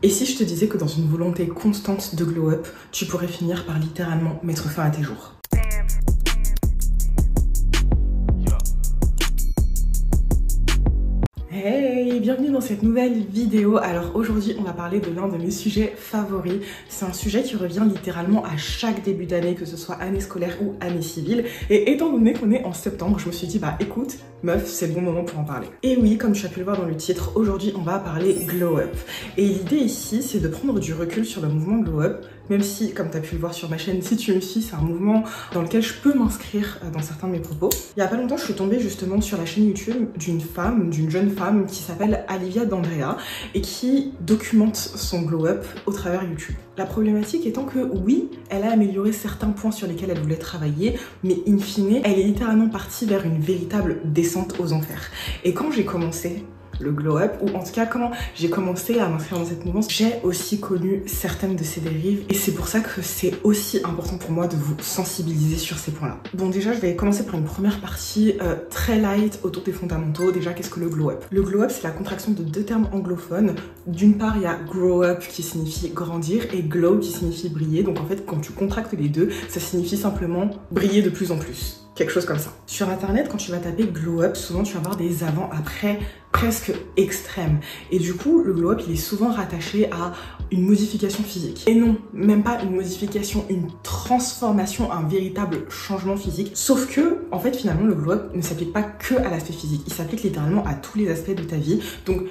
Et si je te disais que dans une volonté constante de glow up, tu pourrais finir par littéralement mettre fin à tes jours? Hey, bienvenue dans cette nouvelle vidéo. Alors aujourd'hui on va parler de l'un de mes sujets favoris. C'est un sujet qui revient littéralement à chaque début d'année, que ce soit année scolaire ou année civile. Et étant donné qu'on est en septembre, je me suis dit bah écoute meuf, c'est le bon moment pour en parler. Et oui, comme tu as pu le voir dans le titre, aujourd'hui on va parler glow up. Et l'idée ici c'est de prendre du recul sur le mouvement glow up, même si comme tu as pu le voir sur ma chaîne, si tu me suis, c'est un mouvement dans lequel je peux m'inscrire dans certains de mes propos. Il y a pas longtemps je suis tombée justement sur la chaîne YouTube d'une jeune femme qui s'appelle Alivia D'Andrea et qui documente son glow up au travers YouTube. La problématique étant que oui, elle a amélioré certains points sur lesquels elle voulait travailler, mais in fine, elle est littéralement partie vers une véritable descente aux enfers. Et quand j'ai commencé le glow up, ou en tout cas quand j'ai commencé à m'inscrire dans cette mouvance, j'ai aussi connu certaines de ces dérives et c'est pour ça que c'est aussi important pour moi de vous sensibiliser sur ces points-là. Bon, déjà je vais commencer par une première partie très light autour des fondamentaux. Déjà, qu'est-ce que le glow up? Le glow up, c'est la contraction de deux termes anglophones. D'une part, il y a grow up qui signifie grandir et glow qui signifie briller. Donc en fait, quand tu contractes les deux, ça signifie simplement briller de plus en plus. Quelque chose comme ça. Sur internet, quand tu vas taper glow up, souvent tu vas avoir des avant-après presque extrêmes. Et du coup, le glow up, il est souvent rattaché à une modification physique. Et non, même pas une modification, une transformation, un véritable changement physique. Sauf que, en fait, finalement, le glow up ne s'applique pas que à l'aspect physique. Il s'applique littéralement à tous les aspects de ta vie. Donc,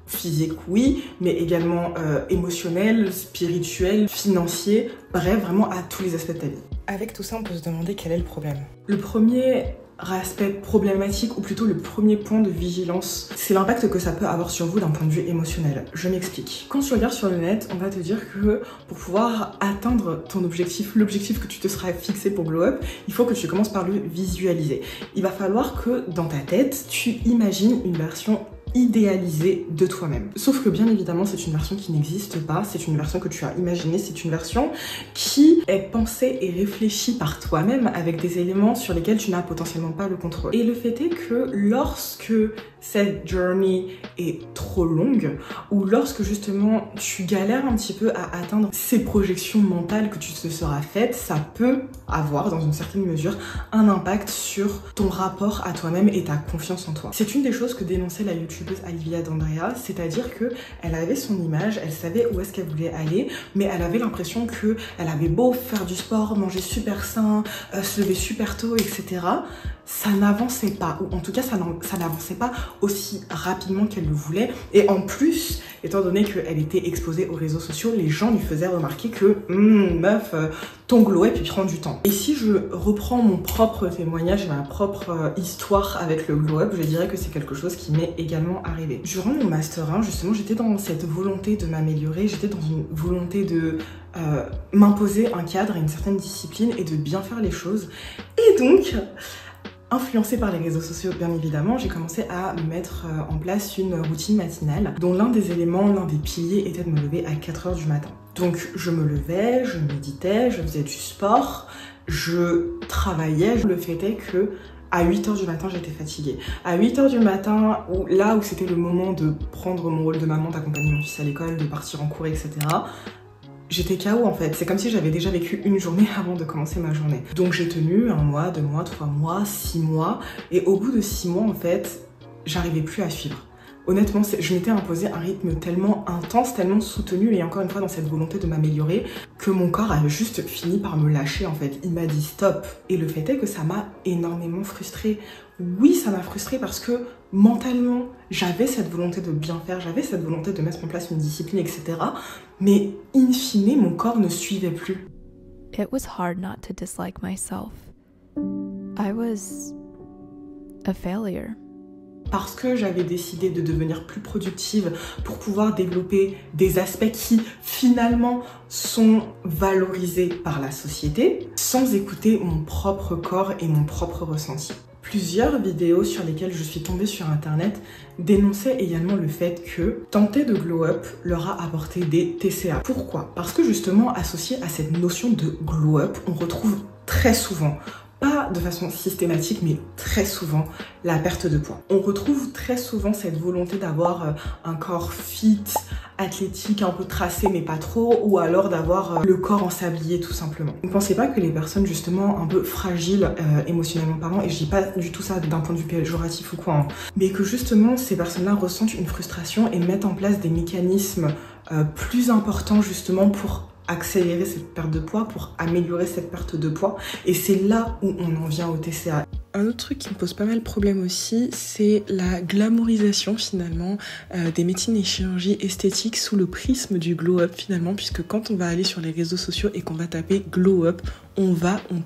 physique, oui, mais également émotionnel, spirituel, financier, bref, vraiment à tous les aspects de ta vie. Avec tout ça, on peut se demander quel est le problème. Le premier aspect problématique, ou plutôt le premier point de vigilance, c'est l'impact que ça peut avoir sur vous d'un point de vue émotionnel. Je m'explique. Quand tu regardes sur le net, on va te dire que pour pouvoir atteindre ton objectif, l'objectif que tu te seras fixé pour glow up, il faut que tu commences par le visualiser. Il va falloir que dans ta tête, tu imagines une version idéalisée de toi-même. Sauf que bien évidemment, c'est une version qui n'existe pas, c'est une version que tu as imaginée, c'est une version qui est pensée et réfléchie par toi-même avec des éléments sur lesquels tu n'as potentiellement pas le contrôle. Et le fait est que lorsque cette journey est trop longue, ou lorsque justement tu galères un petit peu à atteindre ces projections mentales que tu te seras faites, ça peut avoir dans une certaine mesure un impact sur ton rapport à toi-même et ta confiance en toi. C'est une des choses que dénonçait la youtubeuse Alivia D'Andrea, c'est-à-dire que elle avait son image, elle savait où est-ce qu'elle voulait aller, mais elle avait l'impression que elle avait beau faire du sport, manger super sain, se lever super tôt, etc. ça n'avançait pas, ou en tout cas ça n'avançait pas aussi rapidement qu'elle le voulait. Et en plus, étant donné qu'elle était exposée aux réseaux sociaux, les gens lui faisaient remarquer que meuf, ton glow up il prend du temps. Et si je reprends mon propre témoignage, ma propre histoire avec le glow up, je dirais que c'est quelque chose qui m'est également arrivé. Durant mon master 1, justement, j'étais dans cette volonté de m'améliorer, j'étais dans une volonté de m'imposer un cadre et une certaine discipline et de bien faire les choses. Et donc, influencée par les réseaux sociaux, bien évidemment, j'ai commencé à mettre en place une routine matinale dont l'un des éléments, l'un des piliers était de me lever à 4 h du matin. Donc je me levais, je méditais, je faisais du sport, je travaillais. Le fait est que à 8 h du matin, j'étais fatiguée. À 8 h du matin, là où c'était le moment de prendre mon rôle de maman, d'accompagner mon fils à l'école, de partir en cours, etc., j'étais KO en fait. C'est comme si j'avais déjà vécu une journée avant de commencer ma journée. Donc j'ai tenu 1 mois, 2 mois, 3 mois, 6 mois. Et au bout de 6 mois, en fait, j'arrivais plus à suivre. Honnêtement, je m'étais imposé un rythme tellement intense, tellement soutenu, et encore une fois dans cette volonté de m'améliorer, que mon corps a juste fini par me lâcher en fait. Il m'a dit stop. Et le fait est que ça m'a énormément frustrée. Oui, ça m'a frustrée parce que mentalement, j'avais cette volonté de bien faire, j'avais cette volonté de mettre en place une discipline, etc. Mais in fine, mon corps ne suivait plus. It was hard not to dislike myself. I was a failure. Parce que j'avais décidé de devenir plus productive pour pouvoir développer des aspects qui finalement sont valorisés par la société sans écouter mon propre corps et mon propre ressenti. Plusieurs vidéos sur lesquelles je suis tombée sur internet dénonçaient également le fait que tenter de glow up leur a apporté des TCA. Pourquoi? Parce que justement associé à cette notion de glow up, on retrouve très souvent pas de façon systématique, mais très souvent, la perte de poids. On retrouve très souvent cette volonté d'avoir un corps fit, athlétique, un peu tracé, mais pas trop, ou alors d'avoir le corps en sablier, tout simplement. Ne pensez pas que les personnes, justement, un peu fragiles, émotionnellement parlant, et je dis pas du tout ça d'un point de vue péjoratif ou quoi, hein, mais que justement, ces personnes-là ressentent une frustration et mettent en place des mécanismes plus importants, justement, pour accélérer cette perte de poids, pour améliorer cette perte de poids. Et c'est là où on en vient au TCA. Un autre truc qui me pose pas mal de problème aussi, c'est la glamourisation finalement des médecines et chirurgies esthétiques sous le prisme du glow-up finalement, puisque quand on va aller sur les réseaux sociaux et qu'on va taper glow-up, on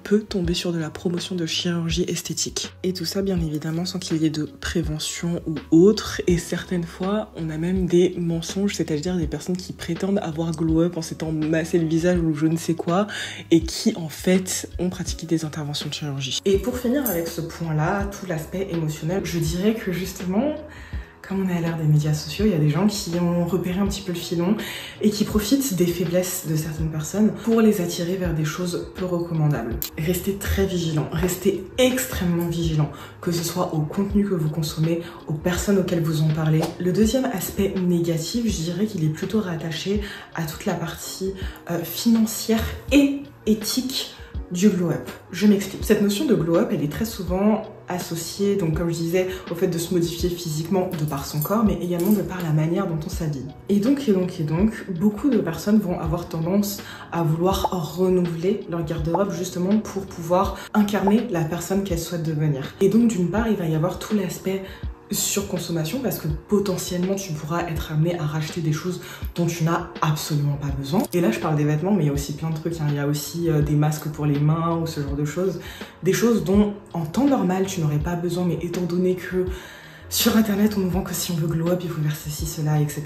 peut tomber sur de la promotion de chirurgie esthétique. Et tout ça, bien évidemment, sans qu'il y ait de prévention ou autre. Et certaines fois, on a même des mensonges, c'est-à-dire des personnes qui prétendent avoir glow-up en s'étant massé le visage ou je ne sais quoi, et qui, en fait, ont pratiqué des interventions de chirurgie. Et pour finir avec ce point-là, tout l'aspect émotionnel, je dirais que justement, comme on est à l'ère des médias sociaux, il y a des gens qui ont repéré un petit peu le filon et qui profitent des faiblesses de certaines personnes pour les attirer vers des choses peu recommandables. Restez très vigilants, restez extrêmement vigilants, que ce soit au contenu que vous consommez, aux personnes auxquelles vous en parlez. Le deuxième aspect négatif, je dirais qu'il est plutôt rattaché à toute la partie financière et éthique du glow-up. Je m'explique. Cette notion de glow-up, elle est très souvent associée, donc comme je disais, au fait de se modifier physiquement de par son corps, mais également de par la manière dont on s'habille. Et donc, beaucoup de personnes vont avoir tendance à vouloir renouveler leur garde-robe justement pour pouvoir incarner la personne qu'elles souhaitent devenir. Et donc, d'une part, il va y avoir tout l'aspect surconsommation parce que potentiellement tu pourras être amené à racheter des choses dont tu n'as absolument pas besoin. Et là je parle des vêtements, mais il y a aussi plein de trucs, hein. Il y a aussi des masques pour les mains ou ce genre de choses, des choses dont en temps normal tu n'aurais pas besoin, mais étant donné que sur internet on nous vend que si on veut glow up il faut faire ceci, cela, etc.,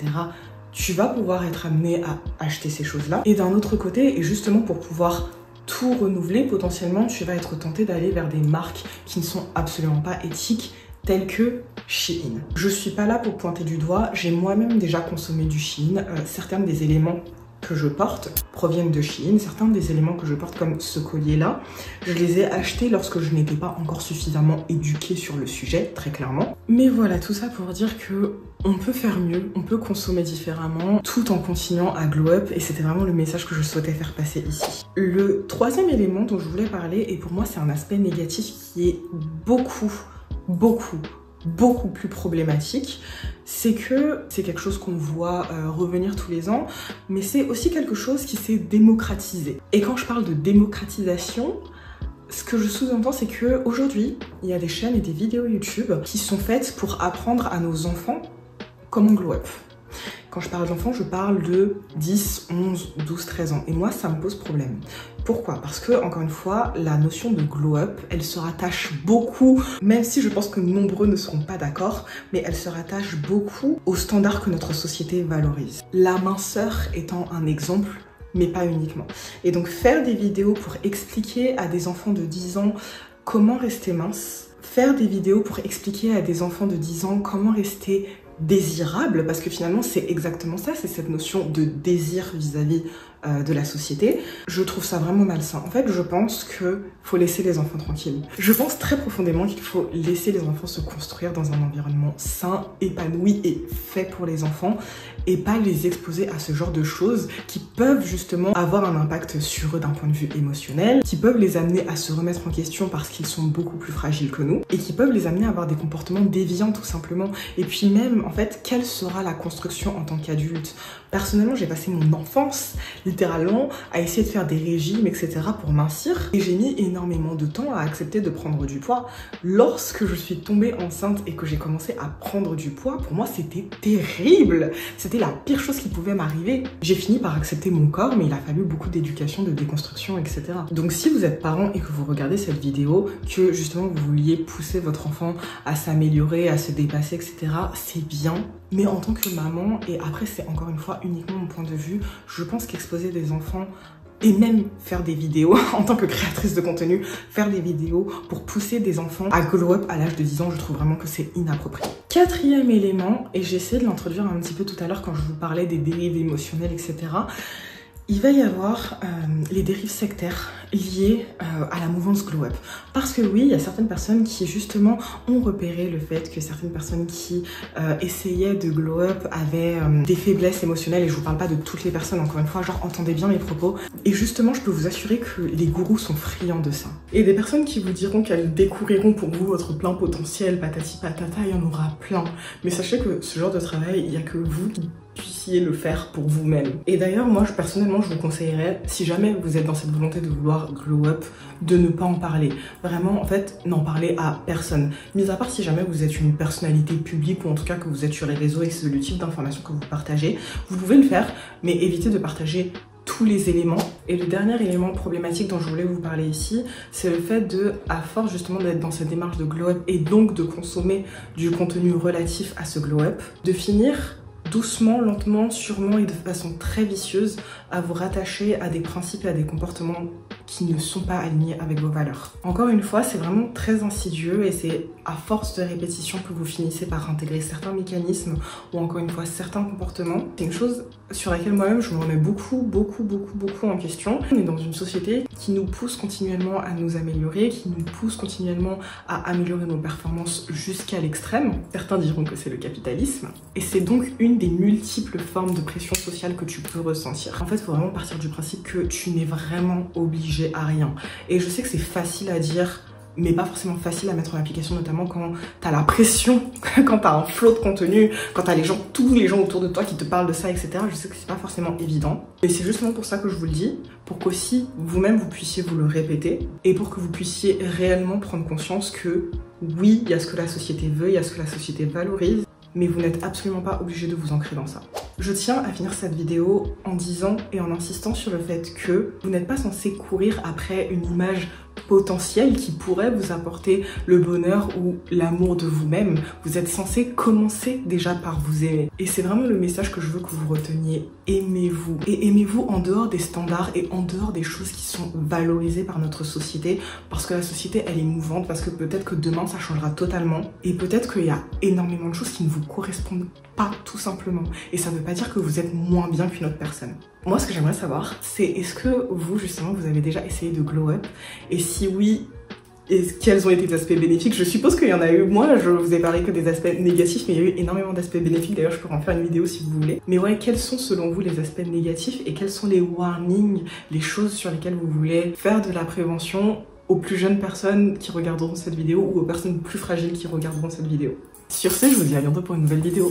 tu vas pouvoir être amené à acheter ces choses-là. Et d'un autre côté, et justement pour pouvoir tout renouveler, potentiellement tu vas être tenté d'aller vers des marques qui ne sont absolument pas éthiques, tels que Shein. Je suis pas là pour pointer du doigt, j'ai moi-même déjà consommé du Shein. Certains des éléments que je porte proviennent de Shein. Certains des éléments que je porte comme ce collier-là, je les ai achetés lorsque je n'étais pas encore suffisamment éduquée sur le sujet, très clairement. Mais voilà, tout ça pour dire que on peut faire mieux, on peut consommer différemment, tout en continuant à glow up, et c'était vraiment le message que je souhaitais faire passer ici. Le troisième élément dont je voulais parler, et pour moi c'est un aspect négatif qui est beaucoup plus problématique, c'est que c'est quelque chose qu'on voit revenir tous les ans, mais c'est aussi quelque chose qui s'est démocratisé. Et quand je parle de démocratisation, ce que je sous-entends, c'est que aujourd'hui, il y a des chaînes et des vidéos YouTube qui sont faites pour apprendre à nos enfants comment glow up. Quand je parle d'enfants, je parle de 10, 11, 12, 13 ans. Et moi, ça me pose problème. Pourquoi? Parce que, encore une fois, la notion de glow-up, elle se rattache beaucoup, même si je pense que nombreux ne seront pas d'accord, mais elle se rattache beaucoup aux standards que notre société valorise. La minceur étant un exemple, mais pas uniquement. Et donc, faire des vidéos pour expliquer à des enfants de 10 ans comment rester mince, faire des vidéos pour expliquer à des enfants de 10 ans comment rester désirable, parce que finalement c'est exactement ça, c'est cette notion de désir vis-à-vis de la société. Je trouve ça vraiment malsain. En fait, je pense qu'il faut laisser les enfants tranquilles. Je pense très profondément qu'il faut laisser les enfants se construire dans un environnement sain, épanoui et fait pour les enfants, et pas les exposer à ce genre de choses qui peuvent justement avoir un impact sur eux d'un point de vue émotionnel, qui peuvent les amener à se remettre en question parce qu'ils sont beaucoup plus fragiles que nous, et qui peuvent les amener à avoir des comportements déviants tout simplement. Et puis même, en fait, quelle sera la construction en tant qu'adulte? Personnellement, j'ai passé mon enfance littéralement à essayer de faire des régimes, etc. pour mincir, et j'ai mis énormément de temps à accepter de prendre du poids. Lorsque je suis tombée enceinte et que j'ai commencé à prendre du poids, pour moi c'était terrible, c'était la pire chose qui pouvait m'arriver. J'ai fini par accepter mon corps, mais il a fallu beaucoup d'éducation, de déconstruction, etc. Donc si vous êtes parent et que vous regardez cette vidéo, que justement vous vouliez pousser votre enfant à s'améliorer, à se dépasser, etc., c'est bien. Mais en tant que maman, et après c'est encore une fois uniquement mon point de vue, je pense qu'exposer des enfants et même faire des vidéos en tant que créatrice de contenu, faire des vidéos pour pousser des enfants à glow up à l'âge de 10 ans, je trouve vraiment que c'est inapproprié. Quatrième élément, et j'ai essayé de l'introduire un petit peu tout à l'heure quand je vous parlais des dérives émotionnelles, etc. Il va y avoir les dérives sectaires liées à la mouvance Glow Up. Parce que oui, il y a certaines personnes qui justement ont repéré le fait que certaines personnes qui essayaient de Glow Up avaient des faiblesses émotionnelles, et je vous parle pas de toutes les personnes, encore une fois, genre entendez bien mes propos. Et justement, je peux vous assurer que les gourous sont friands de ça. Et des personnes qui vous diront qu'elles découvriront pour vous votre plein potentiel, patati patata, il y en aura plein. Mais sachez que ce genre de travail, il n'y a que vous qui puissiez le faire pour vous-même. Et d'ailleurs, moi, personnellement, je vous conseillerais, si jamais vous êtes dans cette volonté de vouloir glow up, de ne pas en parler. Vraiment, en fait, n'en parler à personne. Mis à part si jamais vous êtes une personnalité publique, ou en tout cas que vous êtes sur les réseaux et que c'est le type d'information que vous partagez, vous pouvez le faire, mais évitez de partager tous les éléments. Et le dernier élément problématique dont je voulais vous parler ici, c'est le fait de, à force justement d'être dans cette démarche de glow up et donc de consommer du contenu relatif à ce glow up, de finir doucement, lentement, sûrement et de façon très vicieuse à vous rattacher à des principes et à des comportements qui ne sont pas alignés avec vos valeurs. Encore une fois, c'est vraiment très insidieux et c'est à force de répétition que vous finissez par intégrer certains mécanismes ou encore une fois certains comportements. C'est une chose sur laquelle moi-même je me remets beaucoup en question. On est dans une société qui nous pousse continuellement à nous améliorer, qui nous pousse continuellement à améliorer nos performances jusqu'à l'extrême. Certains diront que c'est le capitalisme et c'est donc une des multiples formes de pression sociale que tu peux ressentir. En fait, il faut vraiment partir du principe que tu n'es vraiment obligé à rien. Et je sais que c'est facile à dire, mais pas forcément facile à mettre en application, notamment quand t'as la pression, quand t'as un flot de contenu, quand t'as tous les gens autour de toi qui te parlent de ça, etc. Je sais que c'est pas forcément évident. Et c'est justement pour ça que je vous le dis, pour qu'aussi vous-même vous puissiez vous le répéter et pour que vous puissiez réellement prendre conscience que oui, il y a ce que la société veut, il y a ce que la société valorise, mais vous n'êtes absolument pas obligé de vous ancrer dans ça. Je tiens à finir cette vidéo en disant et en insistant sur le fait que vous n'êtes pas censé courir après une image potentielle qui pourrait vous apporter le bonheur ou l'amour de vous-même. Vous êtes censé commencer déjà par vous aimer. Et c'est vraiment le message que je veux que vous reteniez. Aimez-vous. Et aimez-vous en dehors des standards et en dehors des choses qui sont valorisées par notre société. Parce que la société, elle est mouvante. Parce que peut-être que demain, ça changera totalement. Et peut-être qu'il y a énormément de choses qui ne vous correspondent pas, tout simplement. Et ça ne veut pas dire que vous êtes moins bien qu'une autre personne. Moi, ce que j'aimerais savoir, c'est est-ce que vous, justement, vous avez déjà essayé de glow up? Et si oui, quels ont été les aspects bénéfiques? Je suppose qu'il y en a eu. Moi, je vous ai parlé que des aspects négatifs, mais il y a eu énormément d'aspects bénéfiques. D'ailleurs, je pourrais en faire une vidéo si vous voulez. Mais ouais, quels sont selon vous les aspects négatifs et quels sont les warnings, les choses sur lesquelles vous voulez faire de la prévention aux plus jeunes personnes qui regarderont cette vidéo ou aux personnes plus fragiles qui regarderont cette vidéo? Sur ce, je vous dis à bientôt pour une nouvelle vidéo.